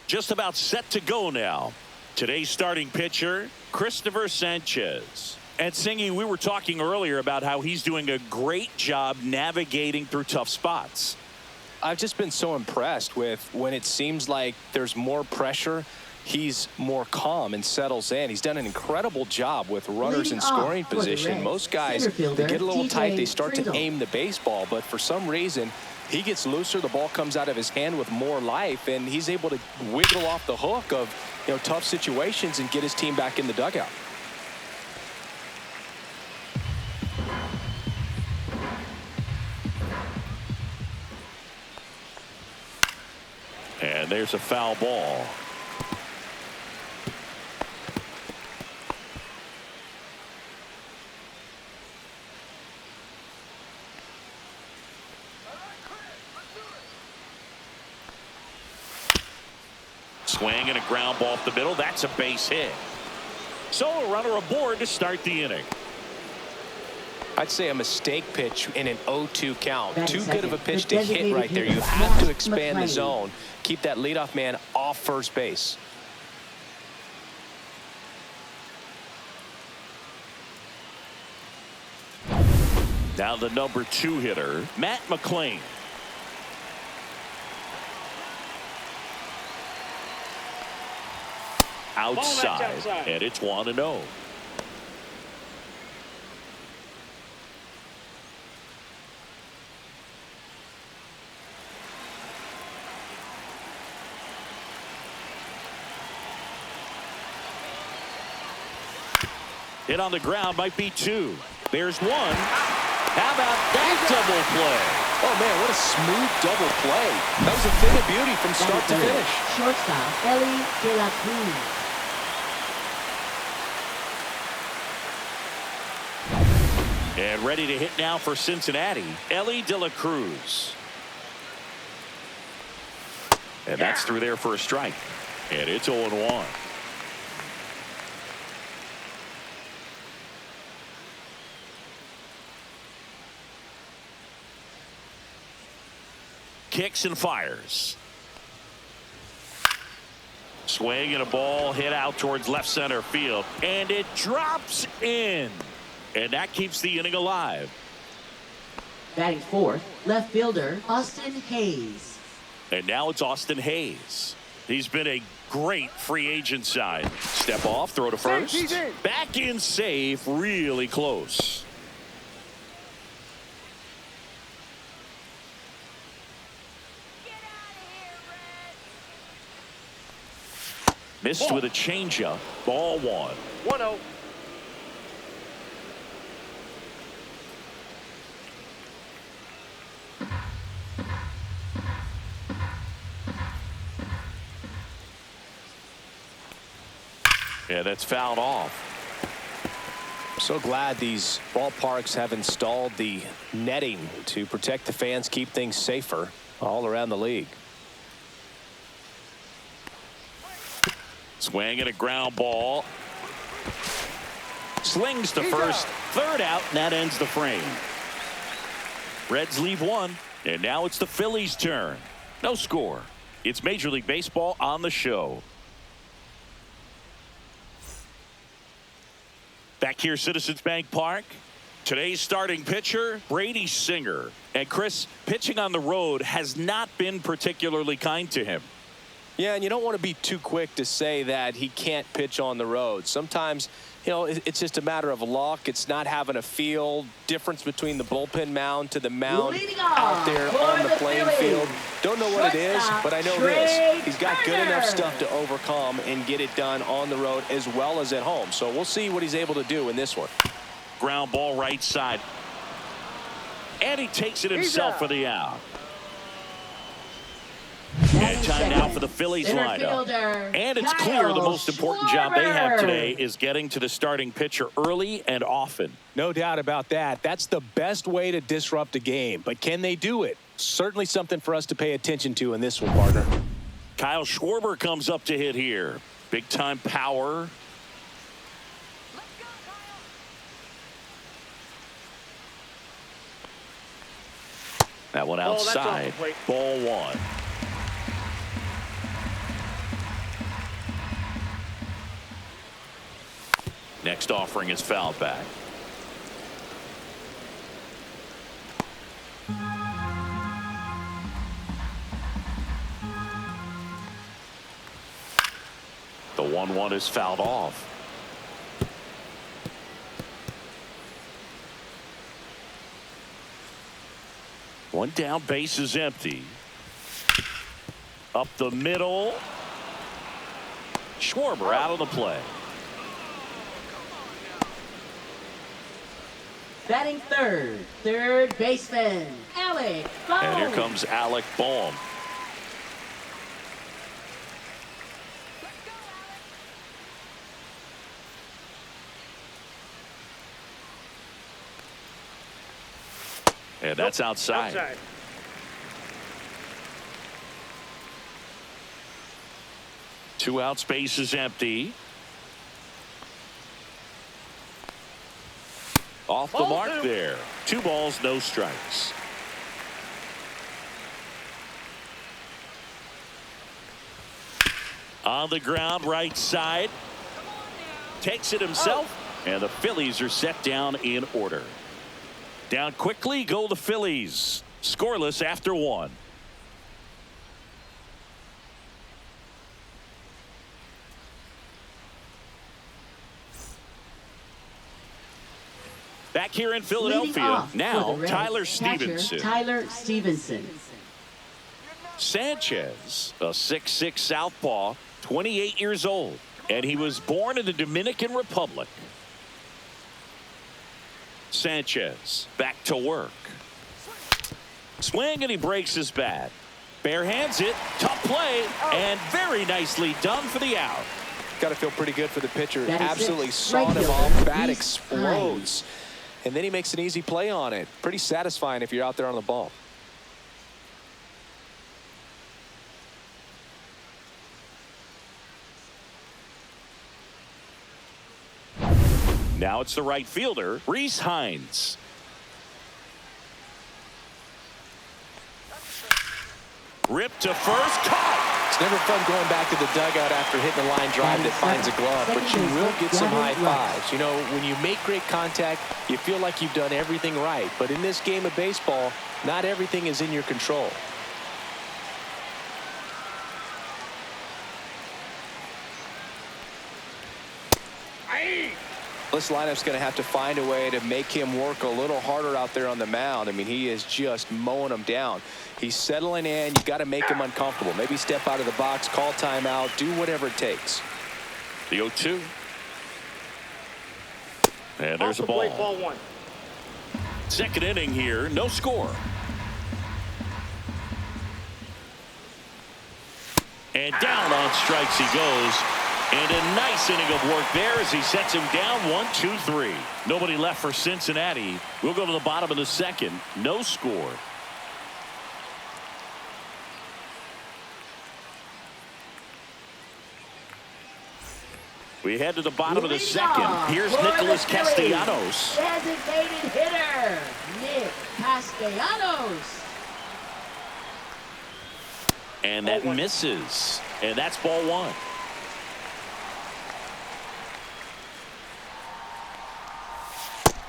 Just about set to go now. Today's starting pitcher, Christopher Sanchez. And Singy, we were talking earlier about how he's doing a great job navigating through tough spots. I've just been so impressed with when it seems like there's more pressure, he's more calm and settles in. He's done an incredible job with runners in scoring position. Most guys, they get a little tight, they start to aim the baseball, but for some reason, he gets looser, the ball comes out of his hand with more life, and he's able to wiggle off the hook of tough situations and get his team back in the dugout. And there's a foul ball. Swing and a ground ball up the middle. That's a base hit. So a runner aboard to start the inning. I'd say a mistake pitch in an 0-2 count. Too good of a pitch to hit right there. You have to expand the zone. Keep that leadoff man off first base. Now the number 2 hitter, Matt McClain. Outside, and it's 1-0. Hit on the ground, might be 2. There's 1. How about that double play? Oh, man, what a smooth double play. That was a thing of beauty from start to finish. Shortstop, Ellie De La Cruz. And ready to hit now for Cincinnati, Ellie De La Cruz. And that's through there for a strike. And it's 0-1. Kicks and fires. Swing and a ball hit out towards left center field. And it drops in. And that keeps the inning alive. Batting fourth, left fielder Austin Hayes. And now it's Austin Hayes. He's been a great free agent sign. Step off, throw to first. Back in safe, really close. Missed with a changeup. Ball 1. 1-0. Yeah, that's fouled off. So glad these ballparks have installed the netting to protect the fans, keep things safer all around the league. Swing and a ground ball. Slings to first. Third out, and that ends the frame. Reds leave 1, and now it's the Phillies' turn. No score. It's Major League Baseball on the show. Back here, Citizens Bank Park. Today's starting pitcher, Brady Singer. And Chris, pitching on the road has not been particularly kind to him. Yeah, and you don't want to be too quick to say that he can't pitch on the road. Sometimes, it's just a matter of luck. It's not having a feel. Difference between the bullpen mound to the mound out there on the playing field. Don't know what it is, but I know this. He's got good enough stuff to overcome and get it done on the road as well as at home. So we'll see what he's able to do in this one. Ground ball right side. And he takes it himself for the out. And time now for the Phillies lineup. And it's clear the most important job they have today is getting to the starting pitcher early and often. No doubt about that. That's the best way to disrupt a game. But can they do it? Certainly something for us to pay attention to in this one, partner. Kyle Schwarber comes up to hit here. Big time power. That one outside. Ball 1. Next offering is fouled back. The 1-1 is fouled off. One down, base is empty. Up the middle. Schwarber out of the play. Batting third baseman, Alec Bohm. And here comes Alec Bohm. And that's outside. Two outs, base is empty. Off the mark there. 2 balls, no strikes. On the ground, right side. Takes it himself. And the Phillies are set down in order. Down quickly go the Phillies. Scoreless after 1. Back here in Philadelphia now, Tyler Stevenson. Tyler Stevenson. Sanchez, a 6'6" southpaw, 28 years old, and he was born in the Dominican Republic. Sanchez back to work. Swing, and he breaks his bat. Bare hands it. Tough play, and very nicely done for the out. Got to feel pretty good for the pitcher. That is Absolutely it. sawed him Right off. fielder. Bat He's explodes. And then he makes an easy play on it. Pretty satisfying if you're out there on the ball. Now it's the right fielder, Reese Hines. Ripped to first, caught. It's never fun going back to the dugout after hitting a line drive that finds a glove, but you will get some high fives. You know, when you make great contact, you feel like you've done everything right. But in this game of baseball, not everything is in your control. This lineup's going to have to find a way to make him work a little harder out there on the mound. I mean, he is just mowing them down. He's settling in. You got to make him uncomfortable. Maybe step out of the box, call timeout, do whatever it takes. The 0-2. And there's a ball. Ball 1. Second inning here, no score. And down on strikes he goes. And a nice inning of work there as he sets him down 1-2-3. Nobody left for Cincinnati. We'll go to the bottom of the second. No score. We head to the bottom of the second. Here's Nicholas Castellanos. Designated hitter, Nick Castellanos. And that misses. And that's ball 1.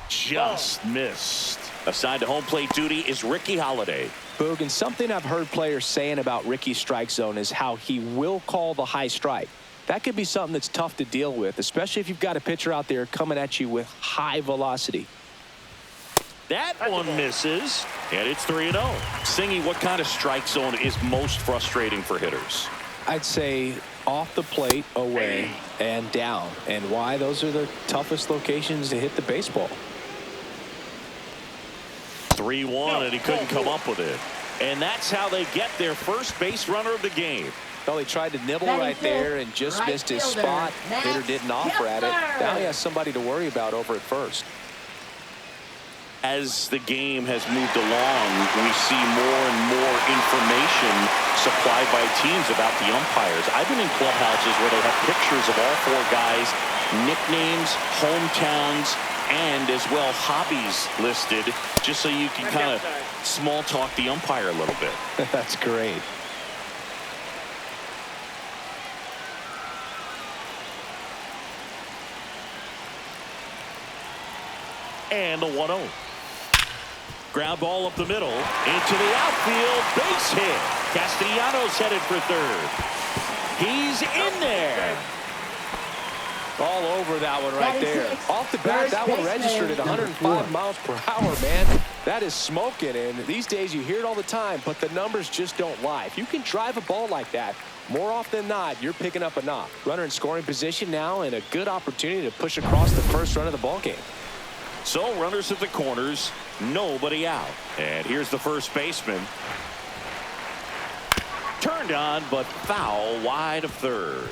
Just missed. Assigned to home plate duty is Ricky Holiday. Boog, and something I've heard players saying about Ricky's strike zone is how he will call the high strike. That could be something that's tough to deal with, especially if you've got a pitcher out there coming at you with high velocity. That one misses, and it's 3-0. Singy, what kind of strike zone is most frustrating for hitters? I'd say off the plate, away, and down. And why? Those are the toughest locations to hit the baseball. 3-1, and he couldn't come up with it. And that's how they get their first base runner of the game. Well, he tried to nibble right there and just missed his spot. Hitter didn't offer at it. Now he has somebody to worry about over at first. As the game has moved along, we see more and more information supplied by teams about the umpires. I've been in clubhouses where they have pictures of all 4 guys, nicknames, hometowns, and as well hobbies listed, just so you can kind of small talk the umpire a little bit. That's great. And the 1-0. Ground ball up the middle. Into the outfield. Base hit. Castellanos headed for third. He's in there. All over that one right there. Off the bat, that one registered at 105 miles per hour, man. That is smoking, and these days you hear it all the time, but the numbers just don't lie. If you can drive a ball like that, more often than not, you're picking up a knock. Runner in scoring position now, and a good opportunity to push across the first run of the ball game. So runners at the corners, nobody out. And here's the first baseman. Turned on, but foul wide of third.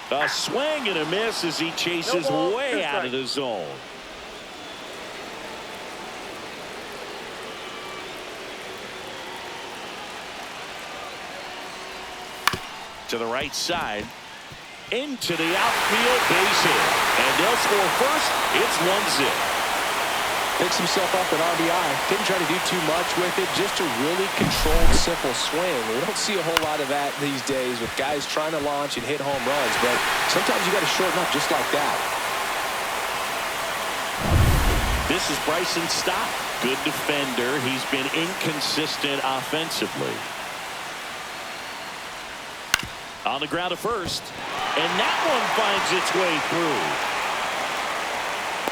A swing and a miss as he chases way out of the zone. To the right side. Into the outfield, base hit. And they'll score first. It's 1-0. Picks himself up an RBI. Didn't try to do too much with it. Just a really controlled, simple swing. We don't see a whole lot of that these days with guys trying to launch and hit home runs. But sometimes you got to shorten up just like that. This is Bryson Stott. Good defender. He's been inconsistent offensively. On the ground to first. And that one finds its way through.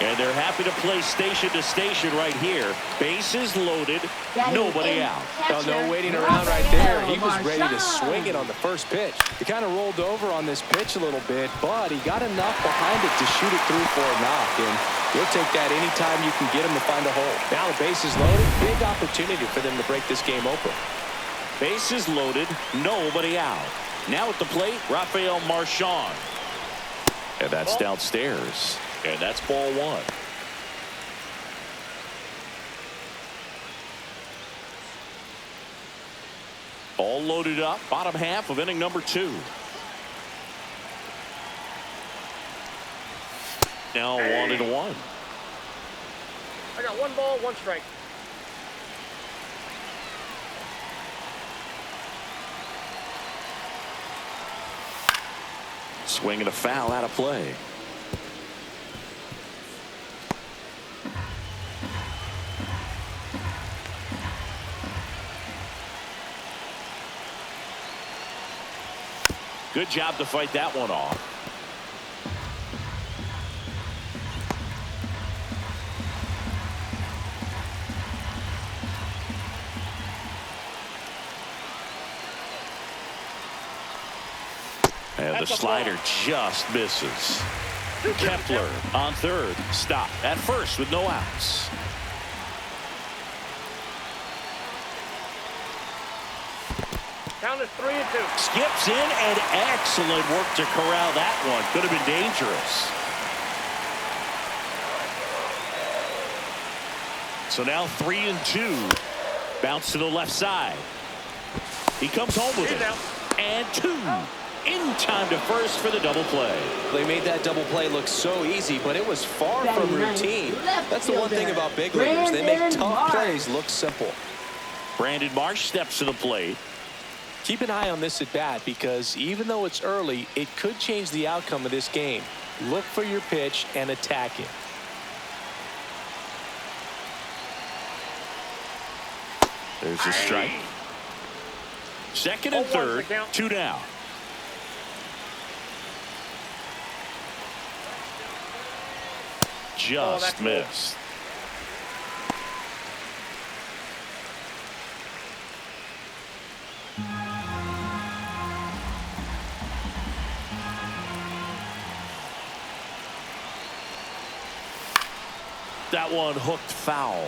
And they're happy to play station to station right here. Bases loaded, nobody out. Oh, no waiting around right there. He was ready to swing it on the first pitch. He kind of rolled over on this pitch a little bit, but he got enough behind it to shoot it through for a knock. And he'll take that anytime you can get him to find a hole. Now the bases loaded. Big opportunity for them to break this game open. Bases loaded, nobody out. Now at the plate, Rafael Marchand. And that's downstairs. And that's ball one. All loaded up, bottom half of inning number 2. Now 1-1. I got 1 ball, 1 strike. Swing and a foul out of play. Good job to fight that one off. And the slider just misses. Kepler on third. Stop at first with no outs. Count is 3-2. Skips in, and excellent work to corral that one. Could have been dangerous. So now 3-2. Bounce to the left side. He comes home with it. And 2. In time to first for the double play. They made that double play look so easy, but it was far from routine. That's the one thing about big leaguers. They make tough plays look simple. Brandon Marsh steps to the plate. Keep an eye on this at bat because even though it's early, it could change the outcome of this game. Look for your pitch and attack it. There's a strike. Second and third, 2 down. Just missed. That one hooked foul.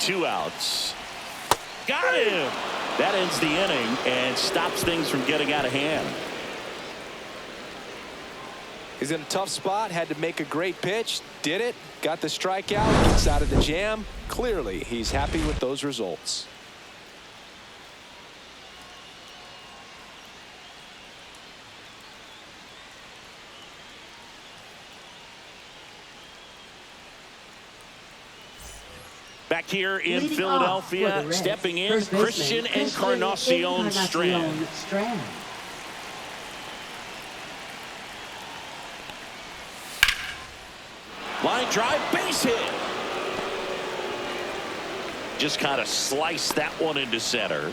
Two outs. Got him. That ends the inning and stops things from getting out of hand. He's in a tough spot, had to make a great pitch, did it, got the strikeout, gets out of the jam. Clearly, he's happy with those results. Back here in Leading Philadelphia, off for the Reds, stepping in, first baseman, Christian Encarnacion Strand. Line drive, base hit. Just kind of sliced that one into center.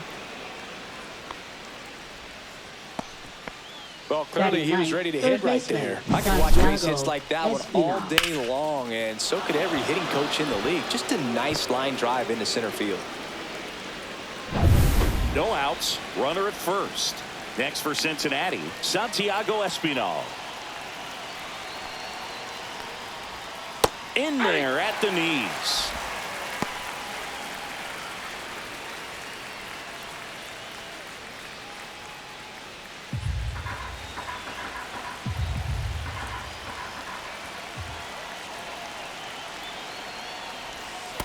Well, clearly he was ready to hit right there. I could watch base hits like that one all day long, and so could every hitting coach in the league. Just a nice line drive into center field. No outs, runner at first. Next for Cincinnati, Santiago Espinal. In there at the knees.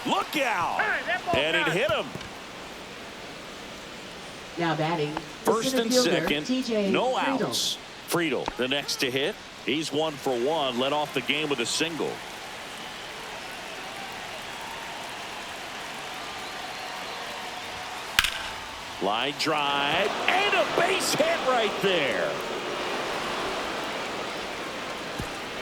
Look out! And it hit him. Now batting. First and second, TJ no Friedl. outs. Friedl, the next to hit. He's 1 for 1, led off the game with a single. Line drive, and a base hit right there.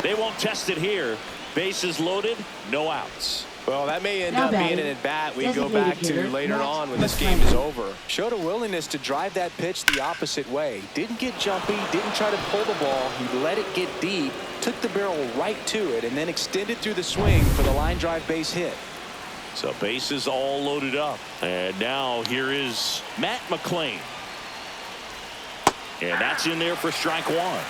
They won't test it here. Bases loaded, no outs. Well, that may end Now up being batting, an at-bat we go designated back to hitter, later Matt on when this McClellan. game is over. Showed a willingness to drive that pitch the opposite way. Didn't get jumpy, didn't try to pull the ball. He let it get deep, took the barrel right to it, and then extended through the swing for the line drive base hit. So bases all loaded up. And now here is Matt McClellan. And that's in there for strike one.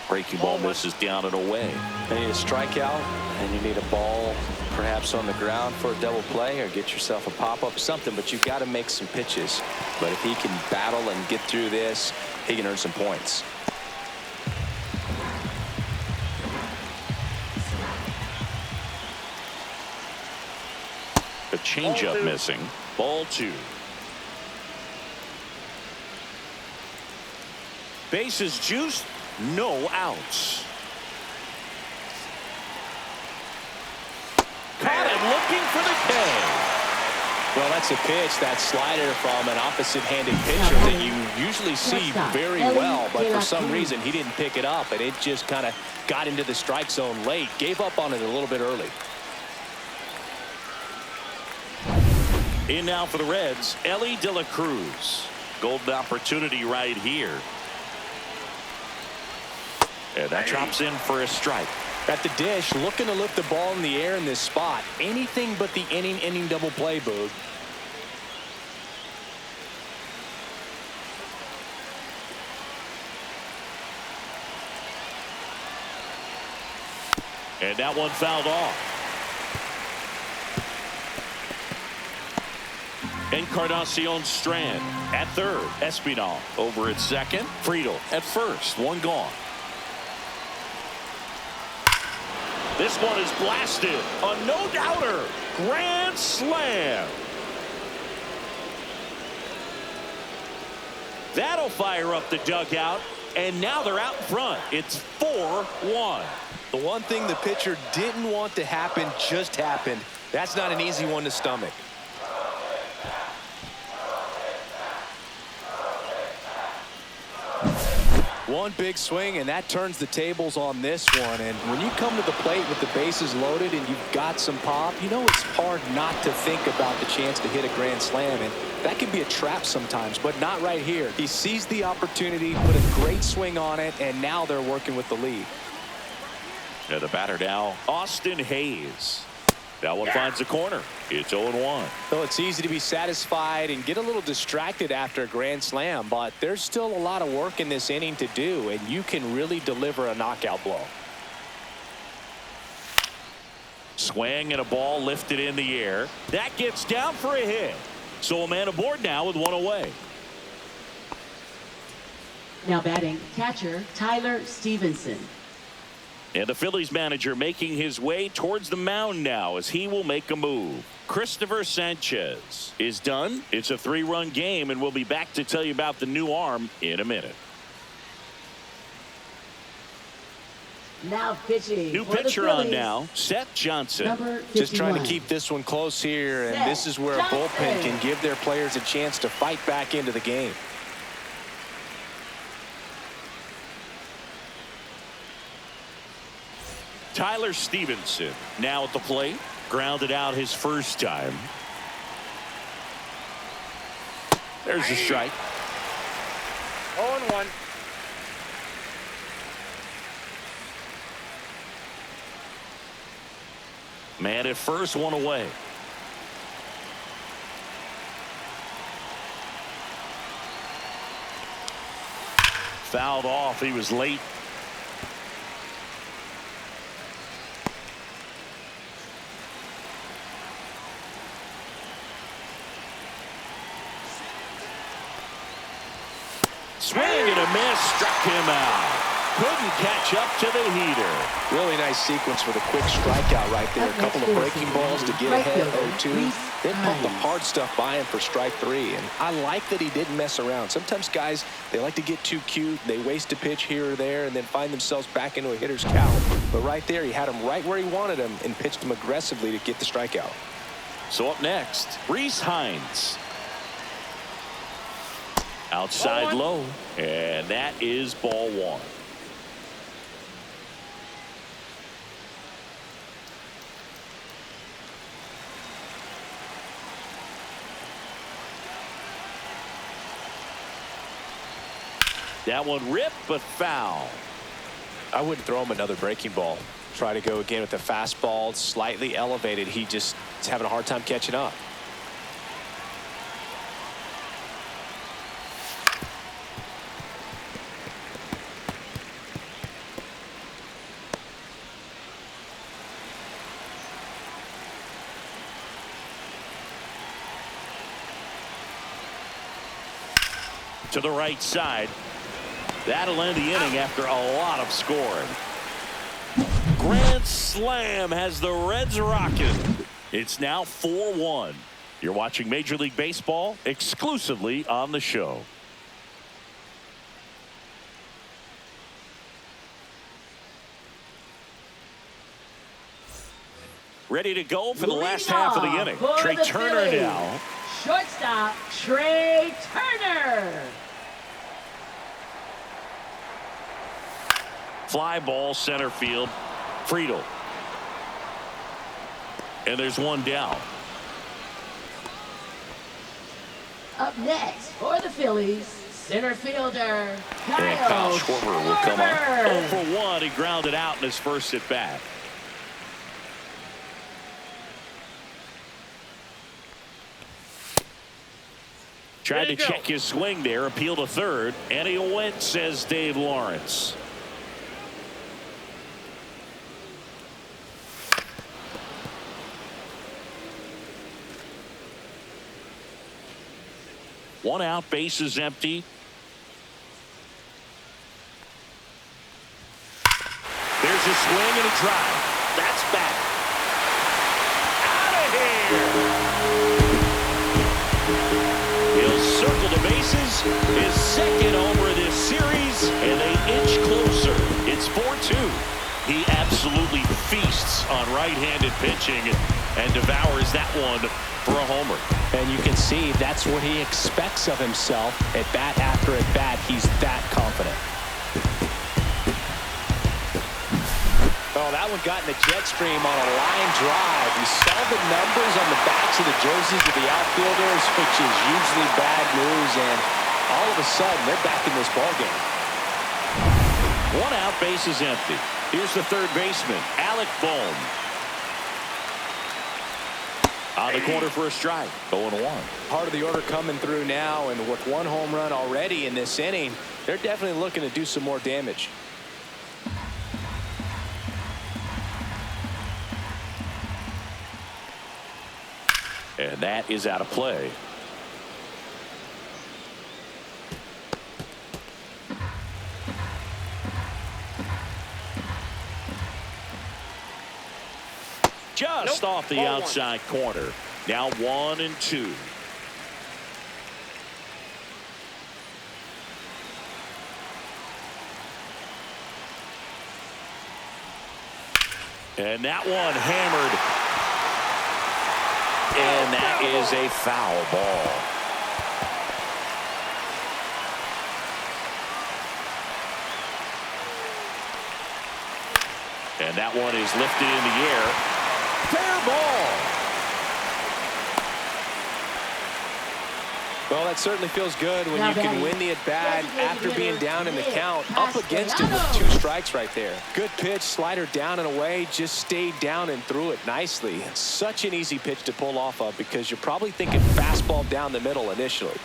Breaking ball misses down and away. You need a strikeout, and you need a ball perhaps on the ground for a double play, or get yourself a pop-up, something, but you've got to make some pitches. But if he can battle and get through this, he can earn some points. A changeup missing. Ball 2. Bases juiced. No outs. Caught him looking for the K. Well, that's a pitch, that slider from an opposite-handed pitcher that you usually see very well, but for some reason he didn't pick it up, and it just kind of got into the strike zone late. Gave up on it a little bit early. In now for the Reds, Ellie De La Cruz. Golden opportunity right here. And that drops in for a strike. At the dish, looking to lift the ball in the air in this spot. Anything but the inning double play, Boog. And that one fouled off. Encarnacion Strand at third. Espinal over at second. Friedl at first. One gone. This one is blasted. A no-doubter. Grand slam. That'll fire up the dugout. And now they're out in front. It's 4-1. The one thing the pitcher didn't want to happen just happened. That's not an easy one to stomach. One big swing, and that turns the tables on this one. And when you come to the plate with the bases loaded and you've got some pop, you know it's hard not to think about the chance to hit a grand slam. And that can be a trap sometimes, but not right here. He seized the opportunity, put a great swing on it, and now they're working with the lead. And the batter now, Austin Hayes. That one finds the corner. It's 0-1. Well, it's easy to be satisfied and get a little distracted after a grand slam, but there's still a lot of work in this inning to do, and you can really deliver a knockout blow. Swing and a ball lifted in the air. That gets down for a hit. So a man aboard now with one away. Now batting, catcher Tyler Stevenson. And the Phillies manager making his way towards the mound now as he will make a move. Christopher Sanchez is done. It's a 3-run game, and we'll be back to tell you about the new arm in a minute. Now pitching. New for the pitcher on Phillies, now, Seth Johnson. number 51. Just trying to keep this one close here, and this is where a bullpen can give their players a chance to fight back into the game. Tyler Stevenson now at the plate. Grounded out his first time. There's a strike. 0-1. Man at first, one away. Fouled off. He was late. Swing and a miss, struck him out. Couldn't catch up to the heater. Really nice sequence for the quick strikeout right there. A couple of breaking balls to get ahead 0-2. Then pump the hard stuff by him for strike 3. And I like that he didn't mess around. Sometimes guys, they like to get too cute. They waste a pitch here or there and then find themselves back into a hitter's count. But right there, he had him right where he wanted him and pitched him aggressively to get the strikeout. So up next, Reese Hines. Outside low, and that is ball 1. That one ripped, but foul. I wouldn't throw him another breaking ball. Try to go again with the fastball, slightly elevated. He just is having a hard time catching up. To the right side. That'll end the inning after a lot of scoring. Grand slam has the Reds rocking. It's now 4-1. You're watching Major League Baseball exclusively on the show. Ready to go for the last half of the inning. Trey Turner now. Shortstop, Trey Turner. Fly ball center field. Friedel. And there's one down. Up next for the Phillies, center fielder, And Kyle Schwarber will come up. 0 for 1. He grounded out in his first at bat. Tried to check his swing there, appeal to third, and he went, says Dave Lawrence. One out, base is empty. There's a swing and a drive. That's back. Out of here. He'll circle the bases. His second homer of this series, and they inch closer. It's 4-2. He absolutely feasts on right-handed pitching and devours that one for a homer. And you can see that's what he expects of himself at bat after at bat. He's that confident. Oh, that one got in the jet stream on a line drive. You saw the numbers on the backs of the jerseys of the outfielders, which is usually bad news, and all of a sudden they're back in this ballgame. One out, base is empty. Here's the third baseman, Alec Bohm. On the corner for a strike. 0-1. Part of the order coming through now, and with one home run already in this inning, they're definitely looking to do some more damage. And that is out of play. Just off the outside corner. Now 1-2. And that one hammered. And that is a foul ball. And that one is lifted in the air. Fair ball. Well, that certainly feels good when you can win the at-bat after being down in the count. Up against it with 2 strikes right there. Good pitch, slider down and away, just stayed down and threw it nicely. Such an easy pitch to pull off of because you're probably thinking fastball down the middle initially.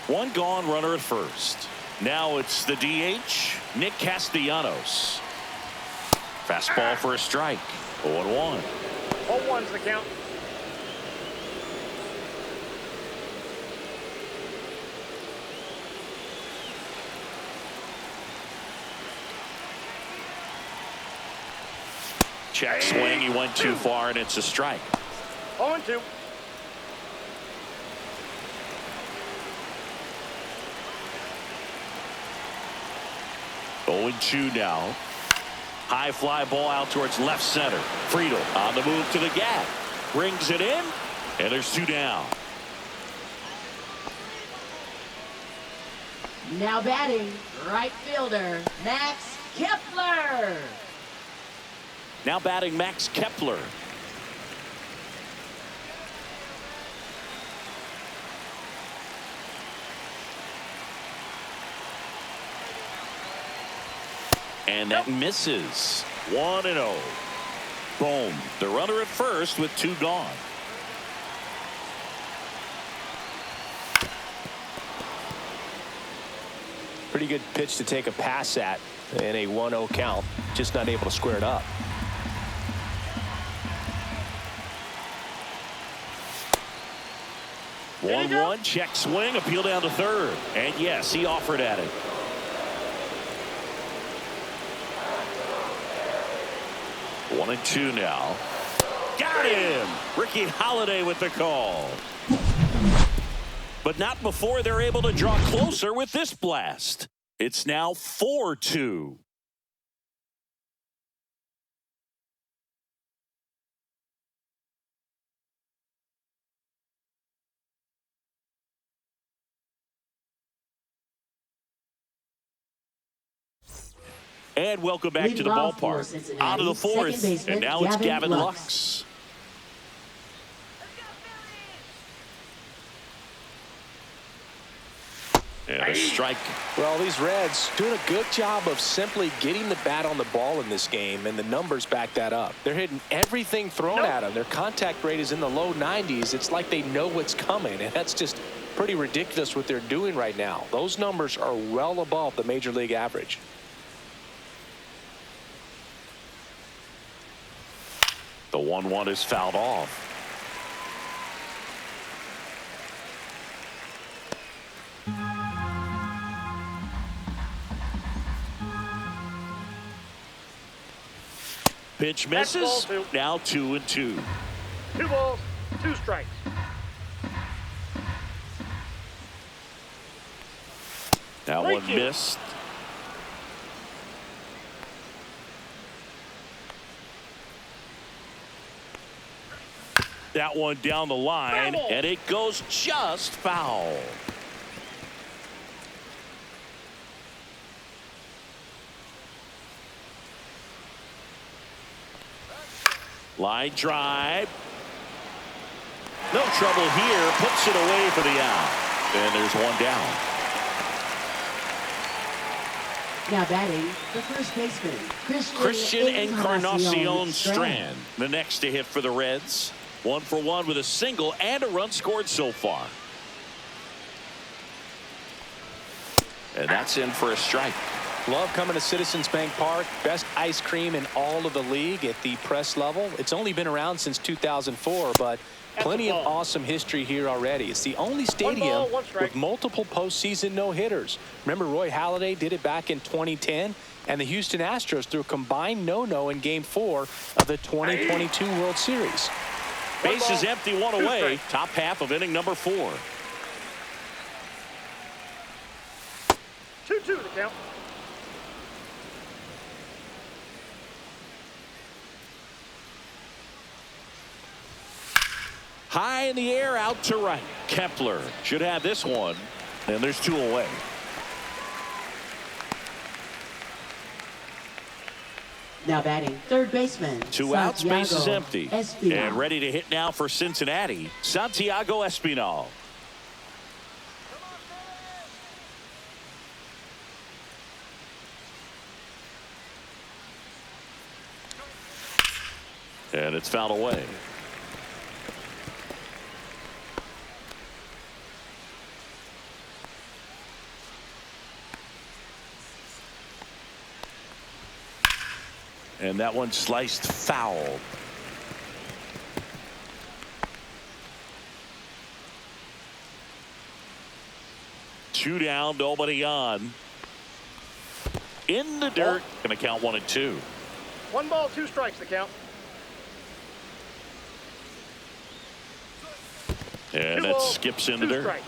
1 gone, runner at first. Now it's the DH, Nick Castellanos. Fastball for a strike. 0-1. 0-1's the count. Check swing. He went too far, and it's a strike. 0-2. Oh, 2 now. High fly ball out towards left center. Friedel on the move to the gap. Brings it in, and there's 2 down. Now batting, right fielder, Max Kepler. Now batting Max Kepler. And that misses. 1-0. Boom. The runner at first with 2 gone. Pretty good pitch to take a pass at in a 1-0 count. Just not able to square it up. One check swing, appeal down to third. And yes, he offered at it. One and 2 now. Got him! Ricky Holiday with the call. But not before they're able to draw closer with this blast. It's now 4-2. And welcome back to the ballpark. Out of the 4th, and now it's Gavin Lux. And a strike. Well, these Reds doing a good job of simply getting the bat on the ball in this game, and the numbers back that up. They're hitting everything thrown at them. Their contact rate is in the low 90s. It's like they know what's coming, and that's just pretty ridiculous what they're doing right now. Those numbers are well above the major league average. The 1-1 is fouled off. Pitch misses. Now 2-2. 2 balls, 2 strikes. That one missed. That one down the line, and it goes just foul. Line drive. No trouble here. Puts it away for the out. And there's 1 down. Now batting, the first baseman, Christian Encarnacion Strand. The next to hit for the Reds. 1 for 1 with a single and a run scored so far. And that's in for a strike. Love coming to Citizens Bank Park. Best ice cream in all of the league at the press level. It's only been around since 2004, but plenty of awesome history here already. It's the only stadium with multiple postseason no-hitters. Remember, Roy Halladay did it back in 2010, and the Houston Astros threw a combined no-no in Game 4 of the 2022 World Series. Base is empty, one away. Top half of inning number 4. 2-2 the count. High in the air, out to right. Kepler should have this one, and there's 2 away. Now batting third baseman. 2 outs, base is empty. Espinal. And ready to hit now for Cincinnati, Santiago Espinal. And it's fouled away. And that one sliced foul. Two down, nobody on. In the dirt. Gonna count 1 and 2. 1 ball, 2 strikes the count. And that skips in the 2 dirt. strikes.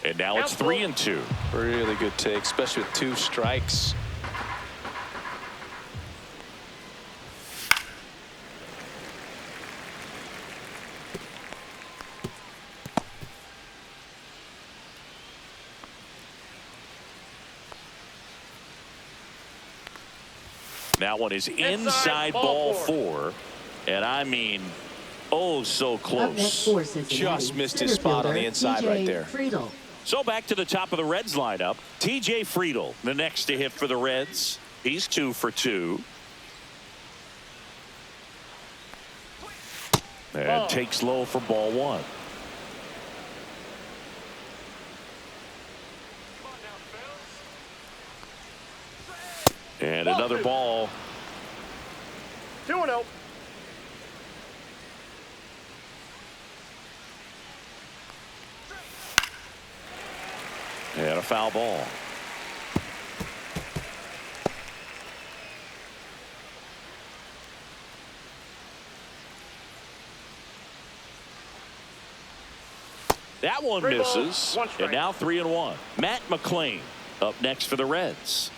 And now it's 3 and 2. Really good take, especially with 2 strikes. That one is inside ball 4. And I mean, oh, so close. Just missed his spot on the inside right there. Friedel. So back to the top of the Reds lineup. TJ Friedel, the next to hit for the Reds. He's 2 for 2. And takes low for ball 1. And another ball. 2-0. And a foul ball. That one misses. And now 3 and 1. Matt McClain up next for the Reds.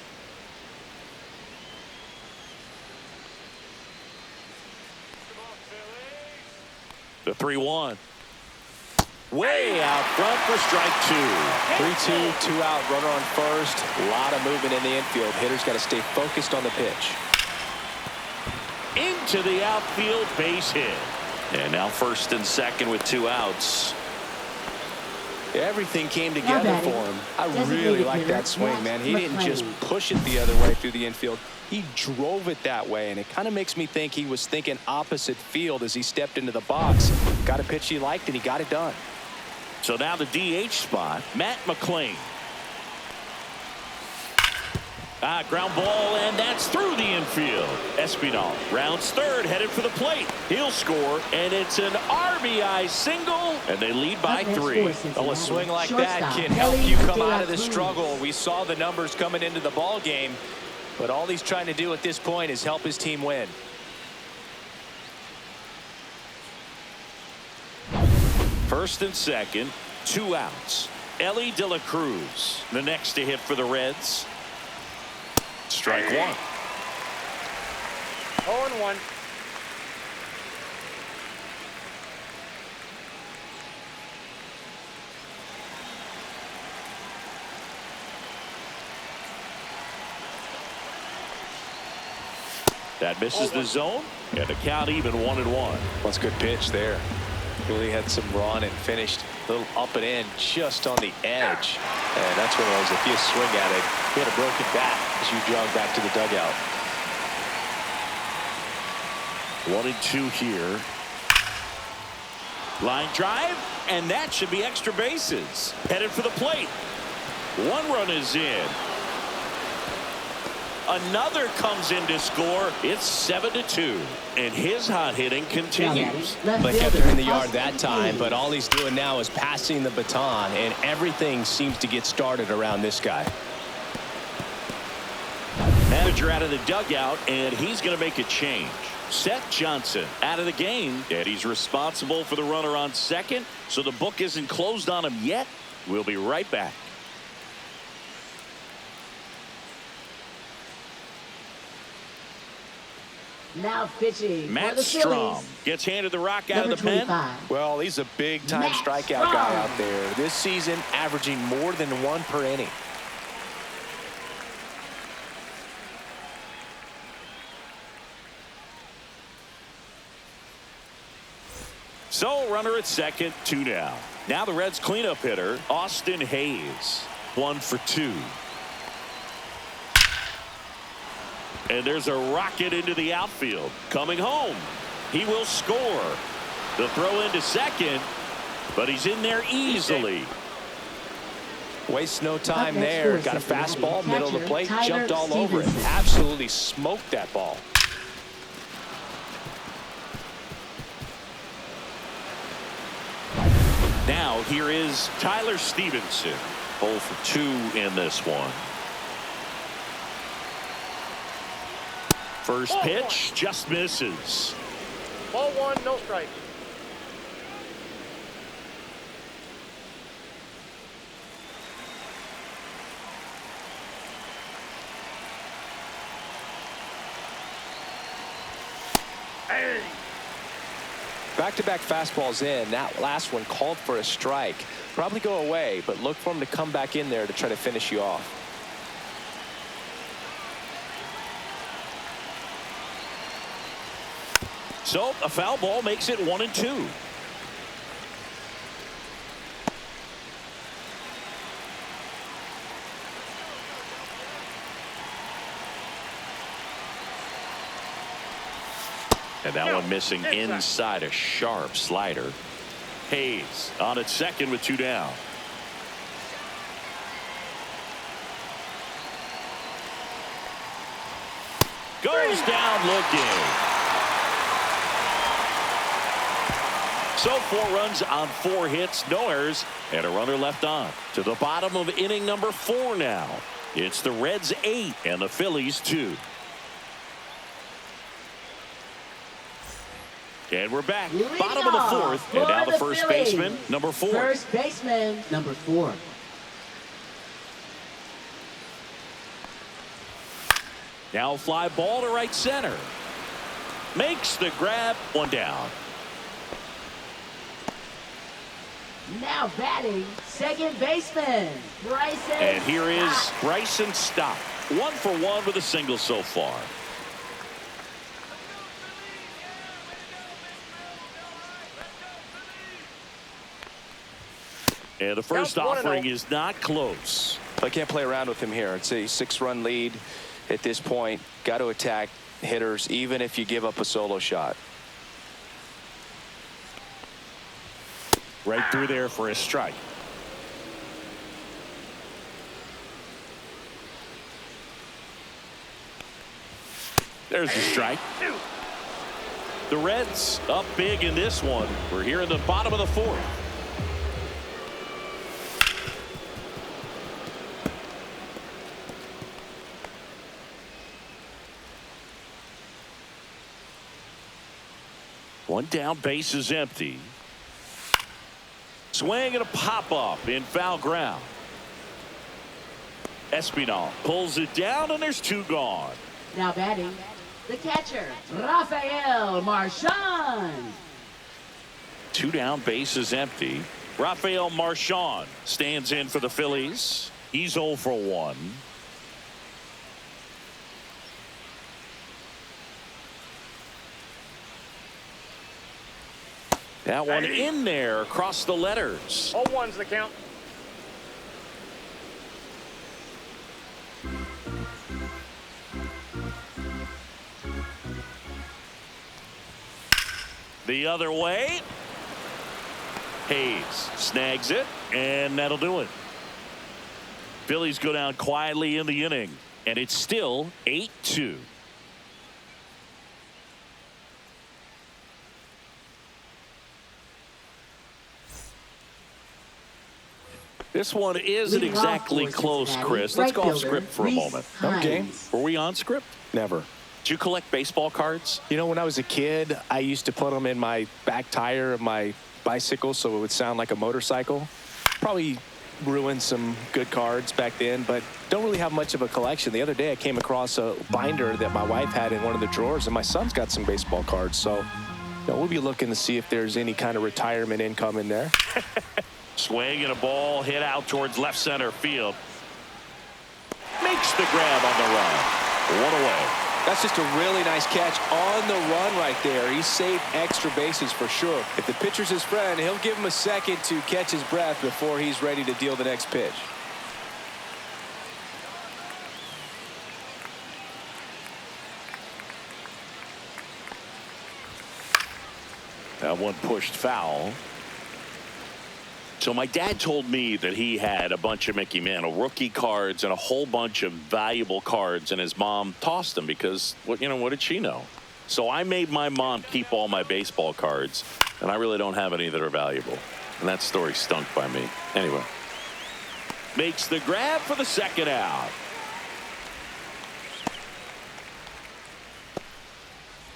The 3-1. Way out front for strike 2. 3-2, 2 out, runner on first. A lot of movement in the infield. Hitter's got to stay focused on the pitch. Into the outfield, base hit. And now first and second with 2 outs. Everything came together for him. I really like that swing, man. He didn't just push it the other way through the infield. He drove it that way, and it kind of makes me think he was thinking opposite field as he stepped into the box. Got a pitch he liked, and he got it done. So now the DH spot, Matt McClain. Ground ball, and that's through the infield. Espinal rounds third, headed for the plate. He'll score, and it's an RBI single, and they lead by 3. Oh, a swing like that can help you come out of the struggle. We saw the numbers coming into the ball game, but all he's trying to do at this point is help his team win. First and second, 2 outs. Ellie De La Cruz, the next to hit for the Reds. Strike 1. 0-1. That misses the zone, and the count even 1-1. That's a good pitch there. Really had some run and finished a little up and in just on the edge. And that's one of those, if you swing at it, he had a broken bat as you jog back to the dugout. 1-2 here. Line drive, and that should be extra bases. Headed for the plate. 1 run is in. Another comes in to score. It's 7-2, and his hot hitting continues. But kept him in the yard that time, but all he's doing now is passing the baton, and everything seems to get started around this guy. Manager manager out of the dugout, and he's going to make a change. Seth Johnson out of the game, and he's responsible for the runner on second, so the book isn't closed on him yet. We'll be right back. Now pitching Matt for the Strom Phillies. gets handed the rock out of the pen. Well, he's a big-time Matt strikeout Strom. guy out there. This season, averaging more than 1 per inning. So, runner at second, 2 down. Now the Reds cleanup hitter, Austin Hayes, 1 for 2. And there's a rocket into the outfield. Coming home. He will score. The throw into second, but he's in there easily. Wastes no time there. Got a fastball, middle of the plate, jumped all over it. Stevenson. Absolutely smoked that ball. Now here is Tyler Stevenson. 0 for 2 in this one. First pitch just misses. Ball 1, no strike. Hey. Back-to-back fastballs in. That last one called for a strike. Probably go away, but look for him to come back in there to try to finish you off. So a foul ball makes it 1 and 2. And that one missing inside, a sharp slider. Hayes on at second with 2 down. Goes down looking. So 4 runs on 4 hits, no errors, and a runner left on. To the bottom of inning number 4 now. It's the Reds 8 and the Phillies 2. And we're back. Bottom of the 4th. And now the first baseman, number 4. First baseman, number 4. Now fly ball to right center. Makes the grab, 1 down. Now batting, second baseman, Bryson. And here is Bryson Stott. 1 for 1 with a single so far. And the first offering is not close. I can't play around with him here. It's a 6-run lead at this point. Got to attack hitters even if you give up a solo shot. Right through there for a strike. There's the strike. The Reds up big in this one. We're here in the bottom of the 4th. One down, base is empty. Swing and a pop-up in foul ground. Espinal pulls it down, and there's 2 gone. Now batting, the catcher, Rafael Marchand. 2 down, base is empty. Rafael Marchand stands in for the Phillies. He's 0 for 1. That one in there across the letters. 0-1's the count. The other way. Hayes snags it, and that'll do it. Phillies go down quietly in the inning, and it's still 8-2. This one isn't Leading off exactly for close, Cincinnati, Chris. Let's go off right script for a fielder, moment. Okay. Were we on script? Never. Did you collect baseball cards? You know, when I was a kid, I used to put them in my back tire of my bicycle so it would sound like a motorcycle. Probably ruined some good cards back then, but don't really have much of a collection. The other day I came across a binder that my wife had in one of the drawers, and my son's got some baseball cards. So we'll be looking to see if there's any kind of retirement income in there. Swing and a ball hit out towards left center field. Makes the grab on the run. One away. That's just a really nice catch on the run right there. He saved extra bases for sure. If the pitcher's his friend, he'll give him a second to catch his breath before he's ready to deal the next pitch. That one pushed foul. So my dad told me that he had a bunch of Mickey Mantle rookie cards and a whole bunch of valuable cards, and his mom tossed them because, what did she know? So I made my mom keep all my baseball cards, and I really don't have any that are valuable. And that story stunk by me. Anyway, makes the grab for the second out.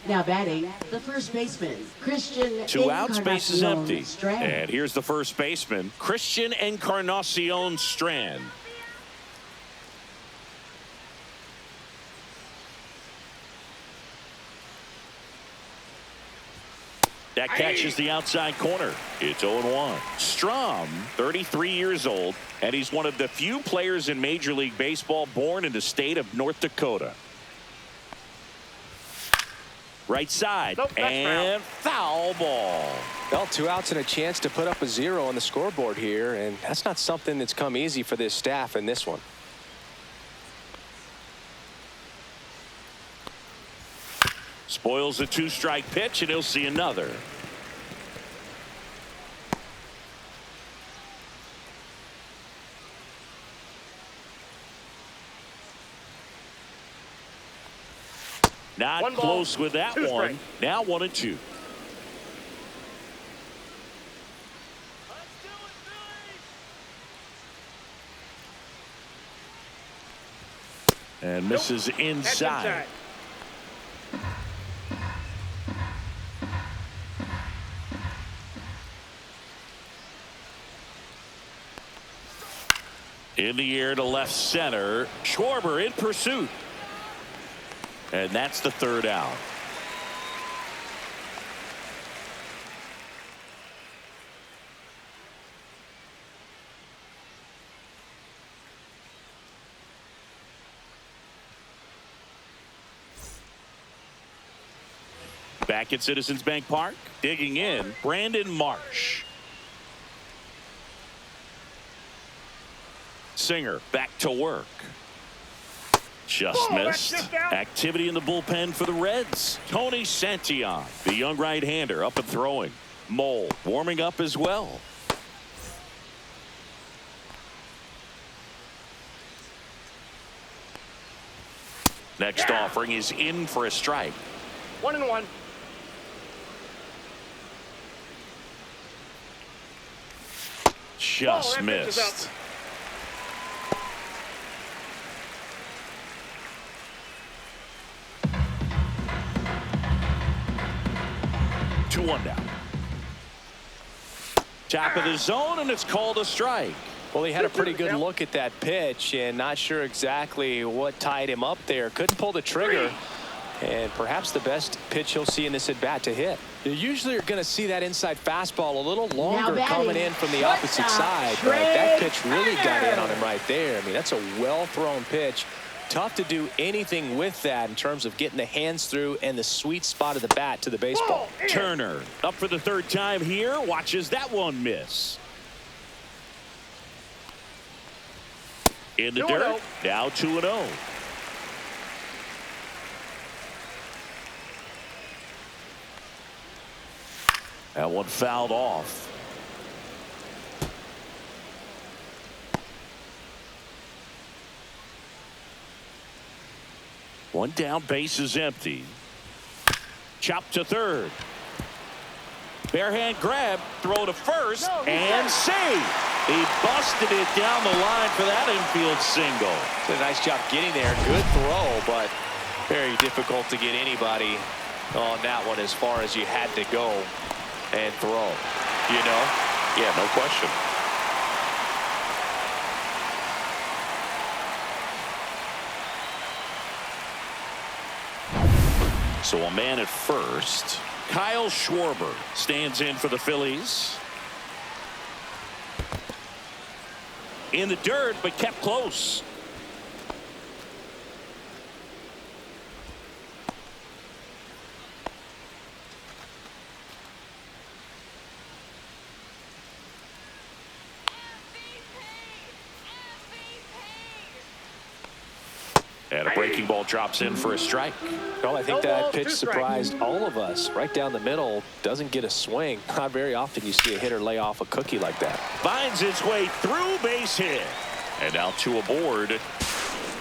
Now batting, the first baseman, Christian. Two outs, base is empty. Strand. And here's the first baseman, Christian Encarnacion Strand. That catches the outside corner. It's 0-1. Strom, 33 years old, and he's one of the few players in Major League Baseball born in the state of North Dakota. Right side, Nope, and foul ball. Well, 2 outs and a chance to put up a 0 on the scoreboard here, and that's not something that's come easy for this staff in this one. Spoils a 2-strike pitch, and he'll see another. Not One ball, close with that 2 one. strike. Now 1-2. And misses That's inside. In the air to left center. Schwarber in pursuit. And that's the third out. Back at Citizens Bank Park, digging in, Brandon Marsh. Singer back to work. Just missed. Activity in the bullpen for the Reds. Tony Santillan, the young right-hander, up and throwing. Mole warming up as well. Next offering is in for a strike. 1-1. Just that pitch is missed. up. Two one down. Top of the zone, and it's called a strike. Well, he had a pretty good look at that pitch and not sure exactly what tied him up there. Couldn't pull the trigger. And perhaps the best pitch he'll see in this at bat to hit. You usually are going to see that inside fastball a little longer coming in from the opposite side. But that pitch really got in on him right there. I mean, that's a well-thrown pitch. Tough to do anything with that in terms of getting the hands through and the sweet spot of the bat to the baseball. Turner up for the third time here. Watches that one miss. In the 2-0. dirt. Now 2-0. That one fouled off. One down, base is empty. Chop to third. Bare hand grab, throw to first, and save. He busted it down the line for that infield single. Did a nice job getting there. Good throw, but very difficult to get anybody on that one as far as you had to go and throw. You know? Yeah, no question. So a man at first. Kyle Schwarber stands in for the Phillies. In the dirt, but kept close. And a breaking ball drops in for a strike. Well, I think No that balls, pitch 2 strikes. surprised all of us. Right down the middle, doesn't get a swing. Not very often you see a hitter lay off a cookie like that. Finds its way through, base hit. And now 2 aboard.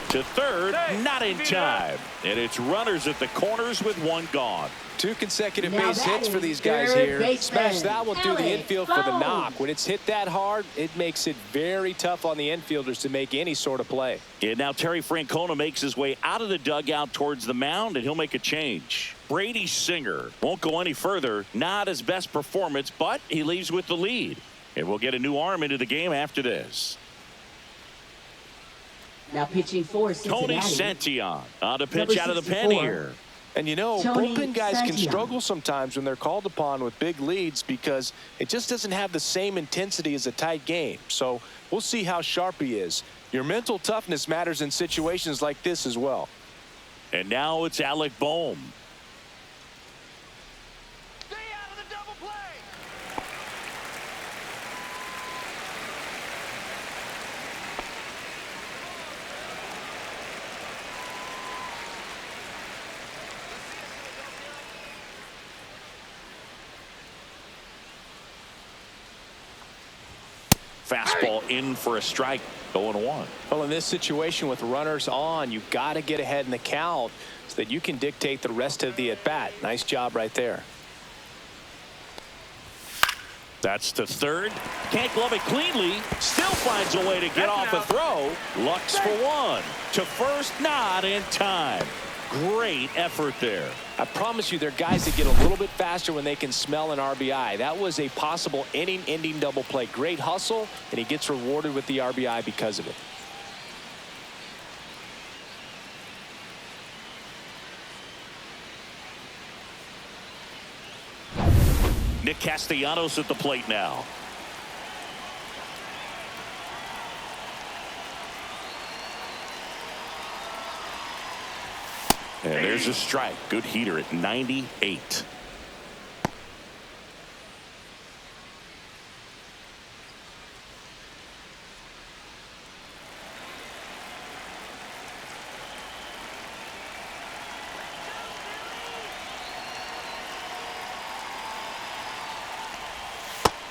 To third, not in time. And it's runners at the corners with 1 gone. 2 consecutive Now base that hits for is these guys third here. baseman, Smash that one through the infield for the Phillies-4th. knock. When it's hit that hard, it makes it very tough on the infielders to make any sort of play. And now Terry Francona makes his way out of the dugout towards the mound, and he'll make a change. Brady Singer won't go any further. Not his best performance, but he leaves with the lead. And we'll get a new arm into the game after this. Now pitching for Tony Cincinnati. Santion on to pitch Number out of the pen 64. here. And you know, Tony bullpen guys can Santion. struggle sometimes when they're called upon with big leads because it just doesn't have the same intensity as a tight game. So we'll see how sharp he is. Your mental toughness matters in situations like this as well. And now it's Alec Boehm. Stay out of the double play. Fastball in for a strike. 0-1. Well, in this situation with runners on, you've got to get ahead in the count so that you can dictate the rest of the at-bat. Nice job right there. That's to third. Can't glove it cleanly. Still finds a way to get off a throw. Lux for 1. To first, not in time. Great effort there. I promise you, there are guys that get a little bit faster when they can smell an RBI. That was a possible inning-ending double play. Great hustle, and he gets rewarded with the RBI because of it. Nick Castellanos at the plate now. And there's a strike. Good heater at 98.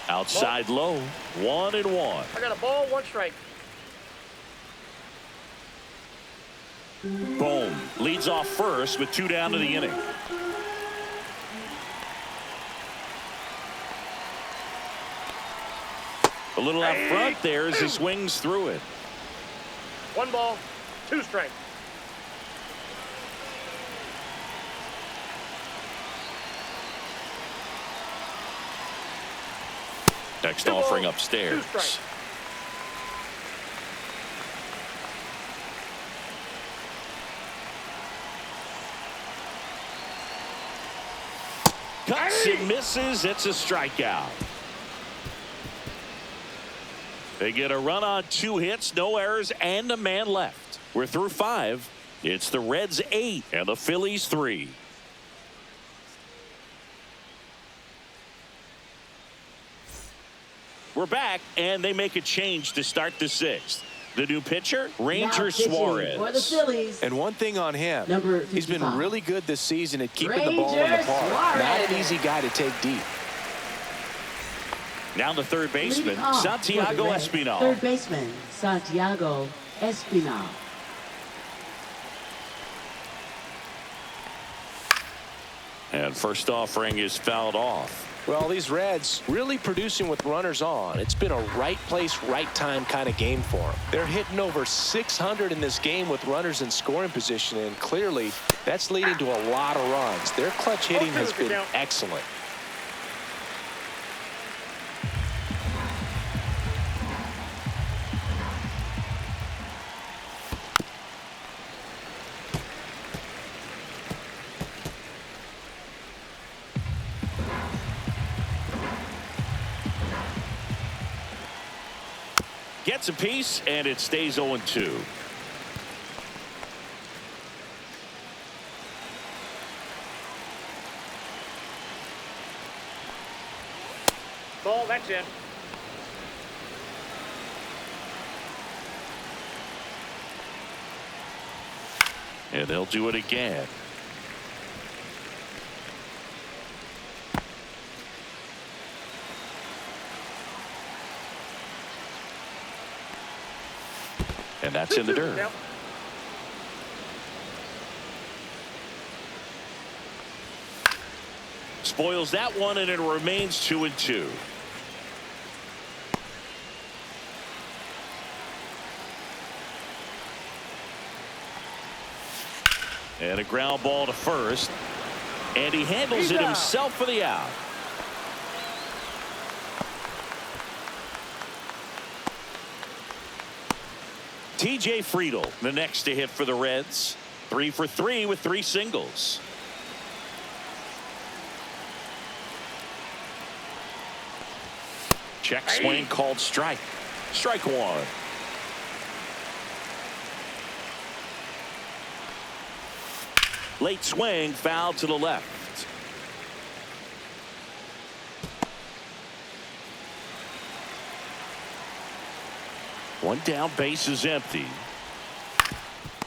Outside low. 1-1. I got a ball, 1 strike. Boom. Leads off first with 2 down to the inning. A little out front there as he swings through it. 1 ball, 2 strike. Next 2 offering balls, upstairs. 2 strikes. Cuts and misses. It's a strikeout. They get a run on 2 hits, no errors, and a man left. We're through 5. It's the Reds 8 and the Phillies 3. We're back, and they make a change to start the 6th. The new pitcher, Ranger Now pitching for the Suarez. Phillies. And one thing on him, Number he's been 55. really good this season at keeping the ball in the Ranger park. Not an Suarez. easy guy to take deep. Now the third baseman, Leading off for the Santiago Reds, Espinal. Third baseman, Santiago Espinal. And first offering is fouled off. Well, these Reds really producing with runners on. It's been a right place, right time kind of game for them. They're hitting over 600 in this game with runners in scoring position, and clearly that's leading to a lot of runs. Their clutch hitting has been excellent. Gets a piece, and it stays 0-2. Ball, that's in. And they'll do it again. And that's in the dirt. Yep. Spoils that one, and it remains 2-2. And a ground ball to first. And he handles it himself for the out. TJ Friedl, the next to hit for the Reds. 3 for 3 with 3 singles. Check swing called strike. Strike one. Late swing, foul to the left. One down, base is empty.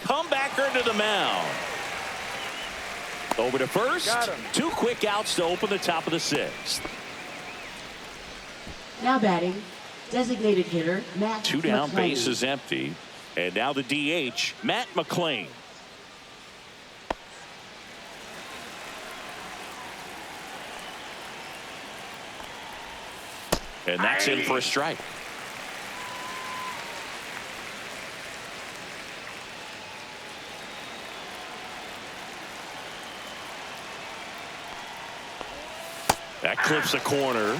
Comebacker to the mound. Over to first. 2 quick outs to open the top of the 6th. Now batting, designated hitter Matt 2 down, McClain. base is empty. And now the DH, Matt McClain. And that's in for a strike. That clips a corner.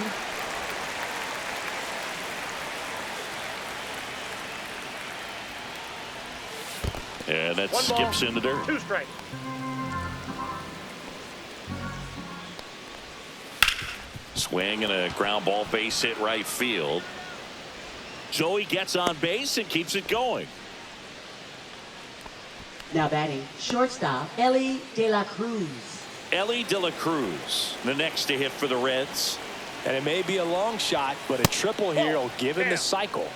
And that skips in the dirt. 2 strikes. Swing and a ground ball, base hit right field. Joey gets on base and keeps it going. Now batting, shortstop Ellie De La Cruz. Ellie De La Cruz, the next to hit for the Reds. And it may be a long shot, but a triple here will give him the cycle.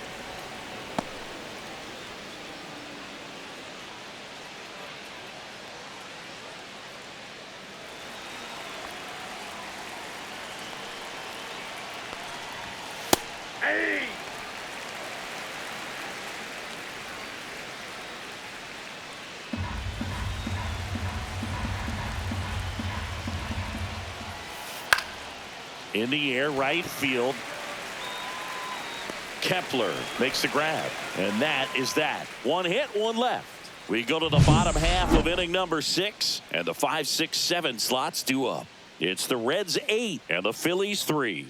In the air, right field. Kepler makes the grab. And that is that. 1 hit, 1 left. We go to the bottom half of inning number 6. And the 5, 6, 7 slots due up. It's the Reds 8 and the Phillies 3.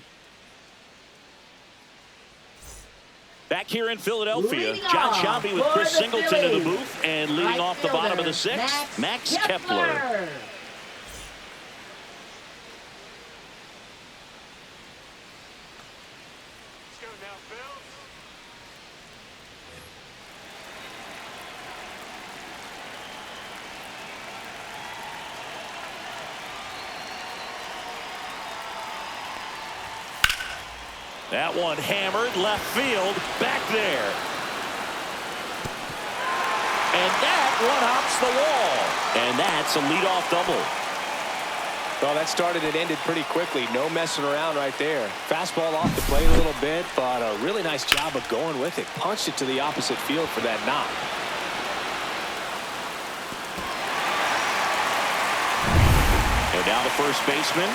Back here in Philadelphia, John Shambi with Chris Singleton in the booth. And leading off the bottom of the 6th, Max Kepler. That one hammered left field, back there. And that one hops the wall. And that's a leadoff double. Well, that started and ended pretty quickly. No messing around right there. Fastball off the plate a little bit, but a really nice job of going with it. Punched it to the opposite field for that knock. And now the first baseman.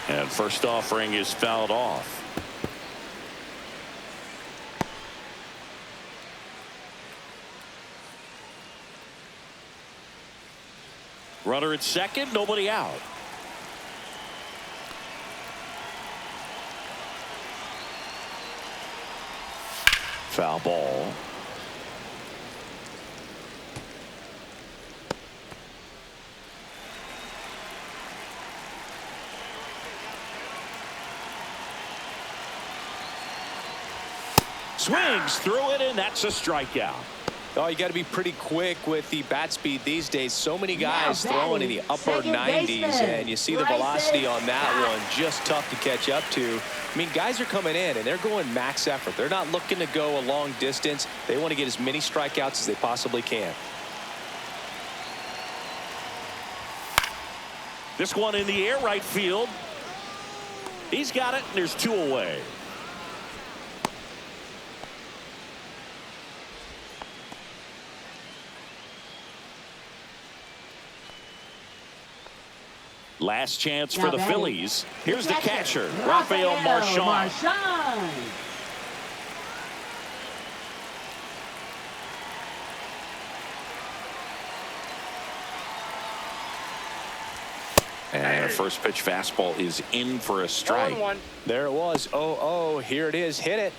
And first offering is fouled off. Runner at second, nobody out. Foul ball. Swings through it, and that's a strikeout. Oh, you got to be pretty quick with the bat speed these days. So many guys throwing in the upper 90s, and you see the velocity on that one. Just tough to catch up to. I mean, guys are coming in, and they're going max effort. They're not looking to go a long distance. They want to get as many strikeouts as they possibly can. This one in the air, right field. He's got it, and there's 2 away. Last chance for the Phillies. Here's the catcher, Rafael Marchand. And a first pitch fastball is in for a strike. 1-1. There it was. 0-0. Here it is. Hit it.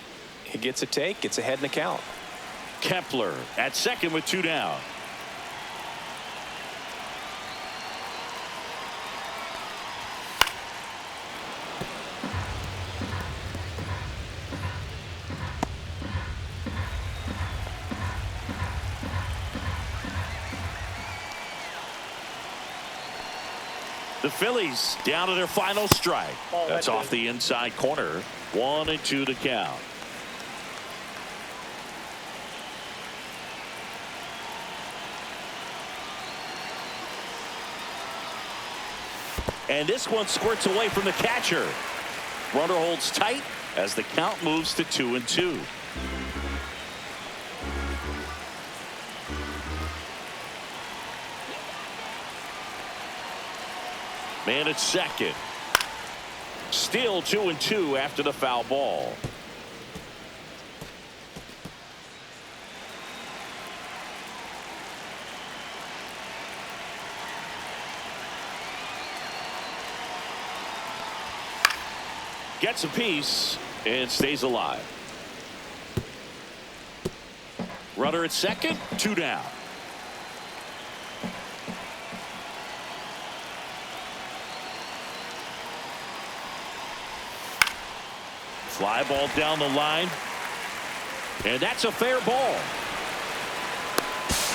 He gets a take. Gets ahead in the count. Kepler at second with 2 down. The Phillies down to their final strike. That's off the inside corner. 1-2 to count. And this one squirts away from the catcher. Runner holds tight as the count moves to 2-2. Man at second. Still 2-2 after the foul ball. Gets a piece and stays alive. Runner at second, 2 down. Fly ball down the line. And that's a fair ball.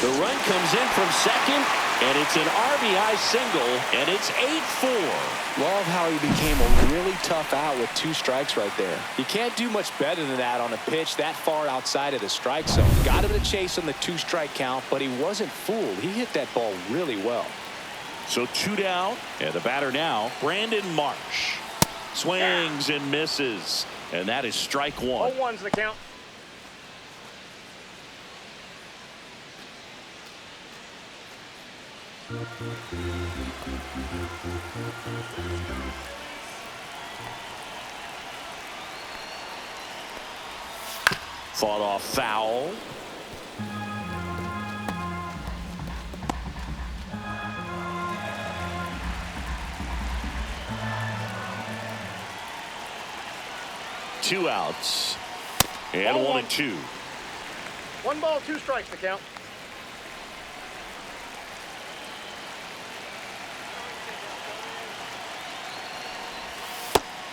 The run comes in from second, and it's an RBI single, and it's 8-4. Love how he became a really tough out with 2 strikes right there. You can't do much better than that on a pitch that far outside of the strike zone. Got him to chase on the 2-strike count, but he wasn't fooled. He hit that ball really well. So 2 down, and the batter now, Brandon Marsh. Swings and misses. And that is strike 1. 0-1's the count. Fought off foul. Two outs. And 1-2. 1 ball, 2 strikes to count.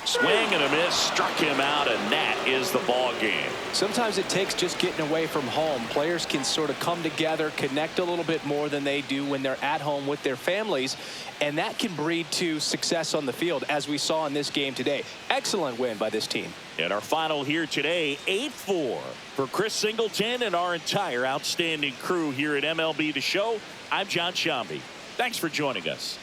Swing and a miss, struck him out, and that is the ball game. Sometimes it takes just getting away from home. Players can sort of come together, connect a little bit more than they do when they're at home with their families, and that can breed to success on the field, as we saw in this game today. Excellent win by this team. And our final here today, 8-4. For Chris Singleton and our entire outstanding crew here at MLB The Show, I'm John Shambi. Thanks for joining us.